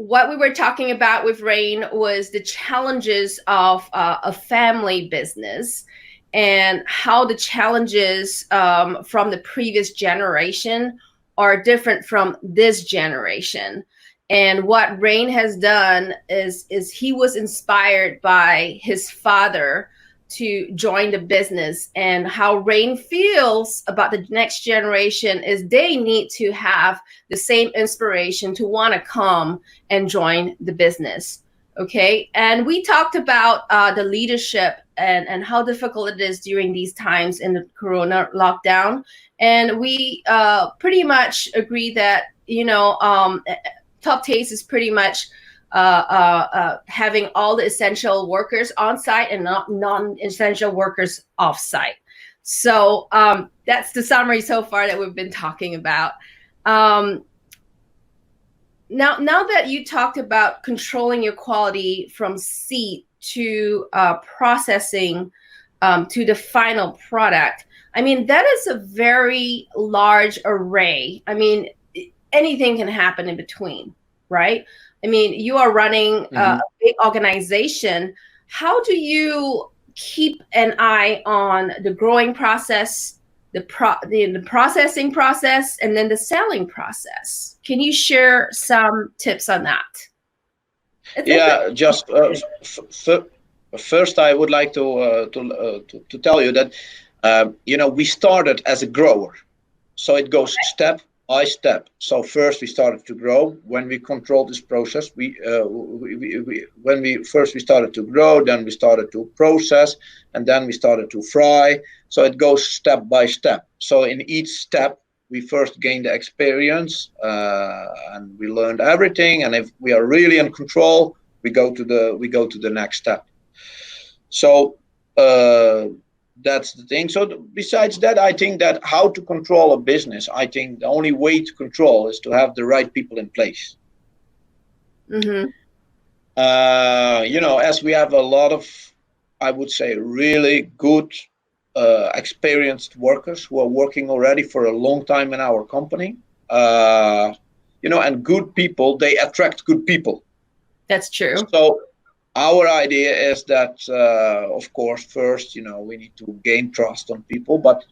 what we were talking about with Rain was the challenges of a family business and how the challenges from the previous generation are different from this generation. And what Rain has done is he was inspired by his father to join the business, and how Rain feels about the next generation is they need to have the same inspiration to want to come and join the business. Okay. And we talked about the leadership and how difficult it is during these times in the Corona lockdown. And we pretty much agree that, Top Taste is pretty much having all the essential workers on site and not non-essential workers off site. So that's the summary so far that we've been talking about. Now that you talked about controlling your quality from seed to processing to the final product, I mean, that is a very large array. I mean, anything can happen in between, right? I mean, you are running a big organization. How do you keep an eye on the growing process, the processing process, and then the selling process? Can you share some tips on that? Yeah, just first, I would like to tell you that we started as a grower, so it goes step by step. So first we started to grow. When we controlled this process, we started to grow, then we started to process, and then we started to fry. So it goes step by step. So in each step, we first gain the experience and we learned everything. And if we are really in control, we go to the next step. So that's the thing. So besides that, I think that how to control a business, I think the only way to control is to have the right people in place. As we have a lot of, I would say, really good experienced workers who are working already for a long time in our company, and good people, they attract good people. That's true. So our idea is that, of course, first, we need to gain trust on people. But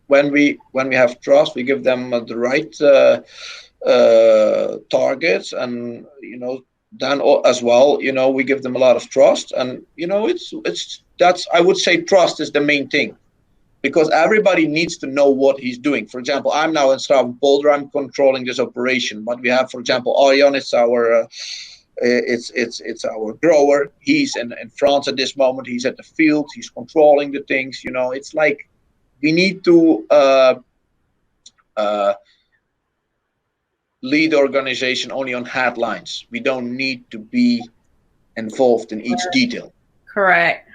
when we have trust, we give them the right targets, and then as well, we give them a lot of trust. And that's, I would say, trust is the main thing, because everybody needs to know what he's doing. For example, I'm now in Boulder. I'm controlling this operation, but we have, for example, Arjan. It's our it's our grower. He's in France at this moment. He's at the field. He's controlling the things. It's like we need to lead the organization only on headlines. We don't need to be involved in each detail. Correct.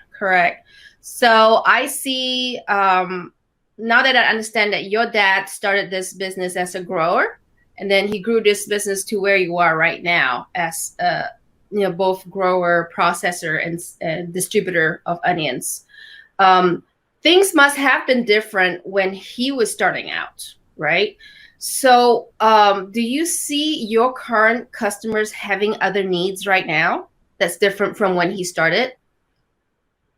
So I see, now that I understand that your dad started this business as a grower, and then he grew this business to where you are right now as both grower, processor, and distributor of onions. Things must have been different when he was starting out, right? So do you see your current customers having other needs right now that's different from when he started?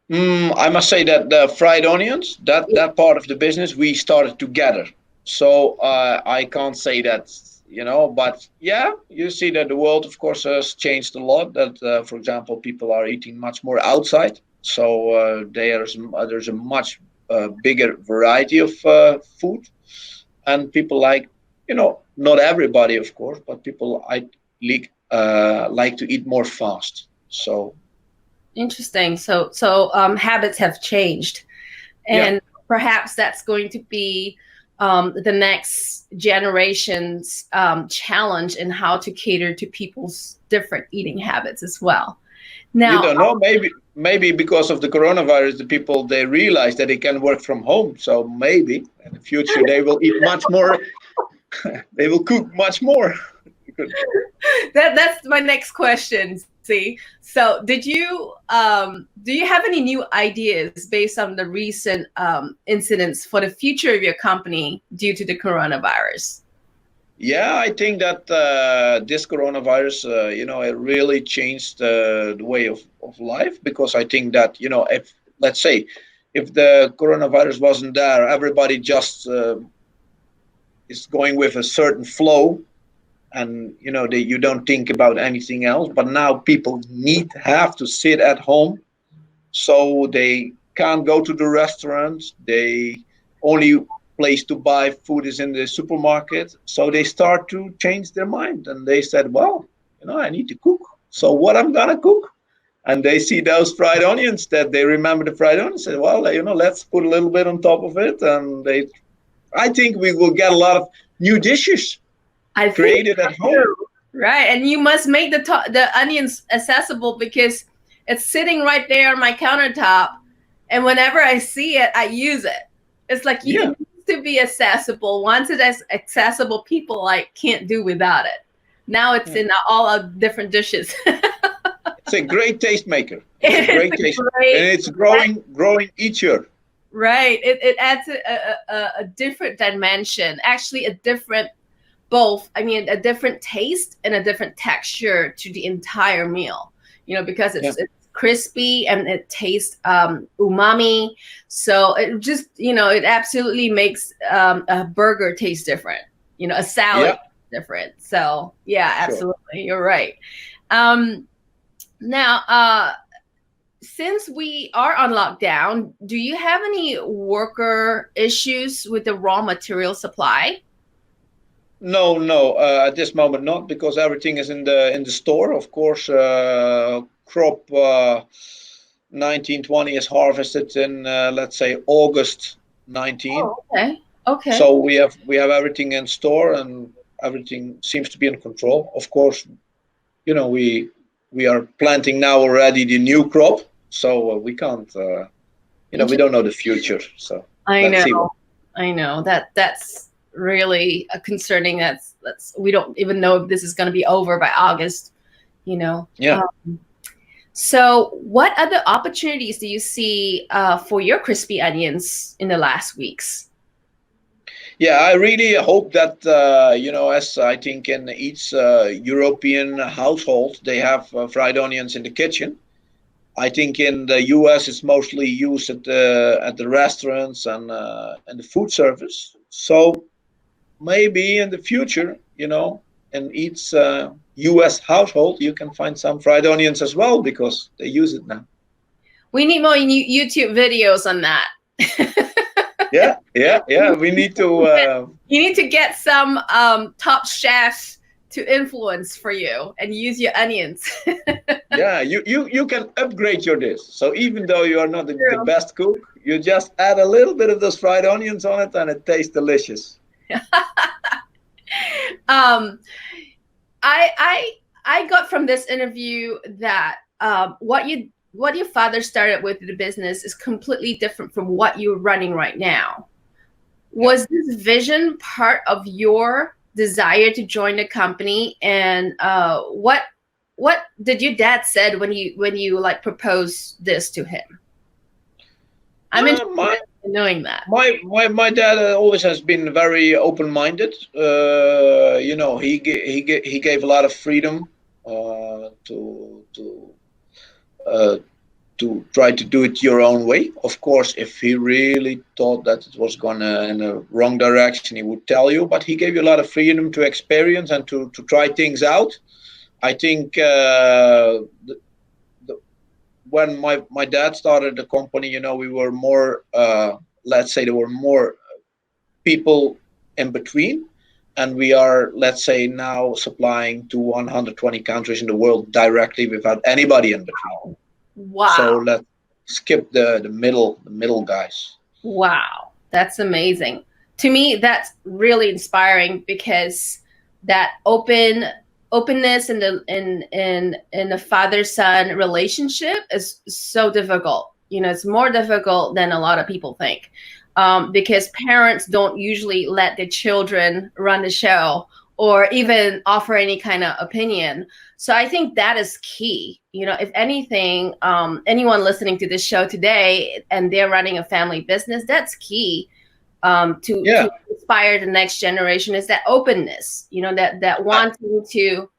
I must say that the fried onions, that part of the business, we started together. So I can't say that, but yeah, you see that the world, of course, has changed a lot. That, for example, people are eating much more outside. So there's a much bigger variety of food. And people like, not everybody, of course, but people like to eat more fast. So. Interesting. So habits have changed, and perhaps that's going to be the next generation's challenge in how to cater to people's different eating habits as well. Now, you don't know, maybe because of the coronavirus, the people, they realize that they can work from home. So maybe in the future they will eat much more. They will cook much more. That's my next question. See, so do you have any new ideas based on the recent incidents for the future of your company due to the coronavirus? Yeah, I think that this coronavirus, it really changed the way of life, because I think that, if, let's say, if the coronavirus wasn't there, everybody just is going with a certain flow, and you don't think about anything else. But now people have to sit at home, so they can't go to the restaurants. They only place to buy food is in the supermarket. So they start to change their mind, and they said, well, I need to cook. So what I'm gonna cook? And they see those fried onions, that they remember the fried onions, say, well, let's put a little bit on top of it. And I think we will get a lot of new dishes I think created at home. too. Right, and you must make the onions accessible, because it's sitting right there on my countertop, and whenever I see it, I use it. It's like Yeah. it needs to be accessible. Once it's accessible, people can't do without it. Now it's in all our different dishes. It's a great taste maker. It's a great taste, and it's growing each year. Right. It adds a different dimension, actually a different a different taste and a different texture to the entire meal, because it's crispy and it tastes umami. So it just, it absolutely makes a burger taste different, a salad different. So yeah, absolutely. Sure. You're right. Now, since we are on lockdown, do you have any worker issues with the raw material supply? No. At this moment, not, because everything is in the store. Of course, crop 1920 is harvested in let's say August 19. Oh, okay. So we have everything in store, and everything seems to be in control. Of course, we are planting now already the new crop, so we can't. We don't know the future. So let's see. I know that's really concerning. That's we don't even know if this is going to be over by August. Yeah. So what other opportunities do you see for your crispy onions in the last weeks? Yeah, I really hope that, as I think in each European household, they have fried onions in the kitchen. I think in the US it's mostly used at the restaurants and the food service. So maybe in the future, in each US household, you can find some fried onions as well, because they use it now. We need more YouTube videos on that. Yeah. We need to. You need to get some top chefs to influence for you and use your onions. Yeah, you can upgrade your dish. So even though you are not the best cook, you just add a little bit of those fried onions on it, and it tastes delicious. I got from this interview that what your father started with the business is completely different from what you're running right now. Was this vision part of your desire to join the company? And what did your dad said when you like proposed this to him? I'm interested in knowing that. My dad always has been very open-minded. He gave a lot of freedom to try to do it your own way. Of course, if he really thought that it was gonna in a wrong direction, he would tell you. But he gave you a lot of freedom to experience and to try things out. I think when my dad started the company, we were more, let's say, there were more people in between, and we are, let's say, now supplying to 120 countries in the world directly without anybody in between. Wow. So let's skip the middle guys. Wow, that's amazing. To me, that's really inspiring, because that openness in the father-son relationship is so difficult. It's more difficult than a lot of people think, because parents don't usually let their children run the show or even offer any kind of opinion. So I think that is key. If anything, anyone listening to this show today and they're running a family business, that's key. to inspire the next generation is that openness, that wanting to,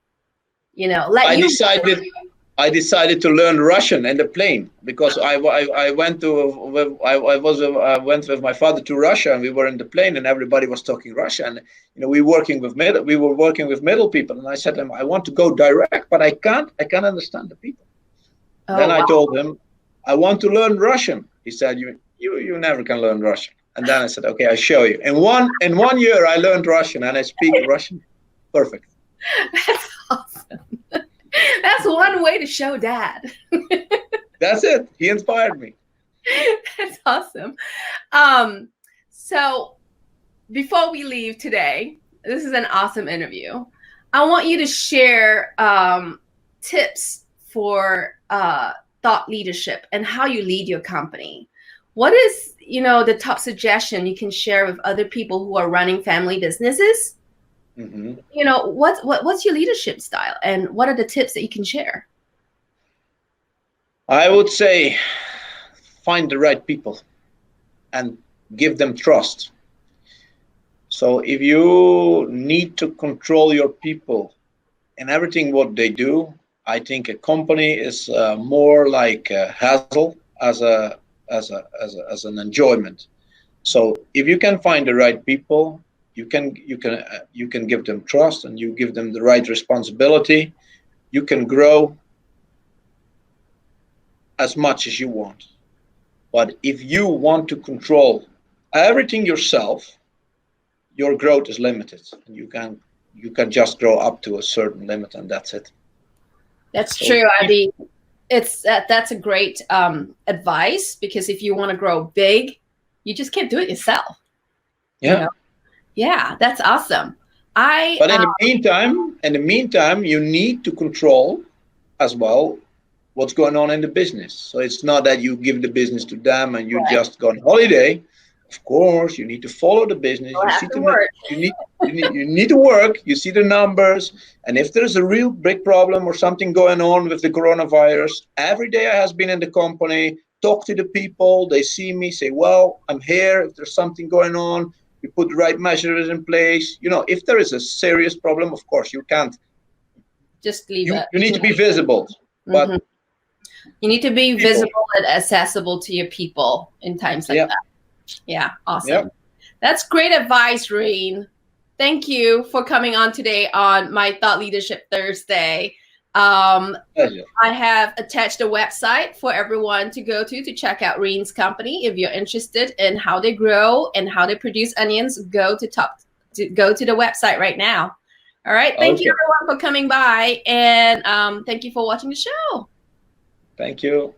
let I you. decided to learn Russian in the plane because I went with my father to Russia, and we were in the plane and everybody was talking Russian. And we were working with middle people, and I said to him, I want to go direct, but I can't understand the people. Oh, then I wow. told him, I want to learn Russian. He said, you never can learn Russian. And then I said, okay, I'll show you. In 1 year I learned Russian, and I speak Russian perfect. That's awesome. That's one way to show dad. That's it. He inspired me. That's awesome. So before we leave today, this is an awesome interview. I want you to share tips for thought leadership and how you lead your company. What is, the top suggestion you can share with other people who are running family businesses? Mm-hmm. What's your leadership style, and what are the tips that you can share? I would say find the right people and give them trust. So if you need to control your people and everything what they do, I think a company is more like a hassle as an enjoyment. So if you can find the right people, you can give them trust, and you give them the right responsibility, you can grow as much as you want. But if you want to control everything yourself, your growth is limited, and you can just grow up to a certain limit, and that's it. That's true. I mean, that's a great advice, because if you want to grow big, you just can't do it yourself. Yeah. Yeah, that's awesome. But in the meantime, you need to control as well what's going on in the business. So it's not that you give the business to them and you just go on holiday. Of course, you need to follow the business. You need to work. You see the numbers, and if there's a real big problem or something going on with the coronavirus, every day I has been in the company, talk to the people. They see me, say, "Well, I'm here. If there's something going on, we put the right measures in place." If there is a serious problem, of course, you can't just leave it. You need to be visible, but you need to be visible and accessible to your people in times like that. Yeah, awesome. Yep. That's great advice, Rien. Thank you for coming on today on my Thought Leadership Thursday. I have attached a website for everyone to go to check out Rien's company. If you're interested in how they grow and how they produce onions, go to the website right now. All right. Thank you, everyone, for coming by, and thank you for watching the show. Thank you.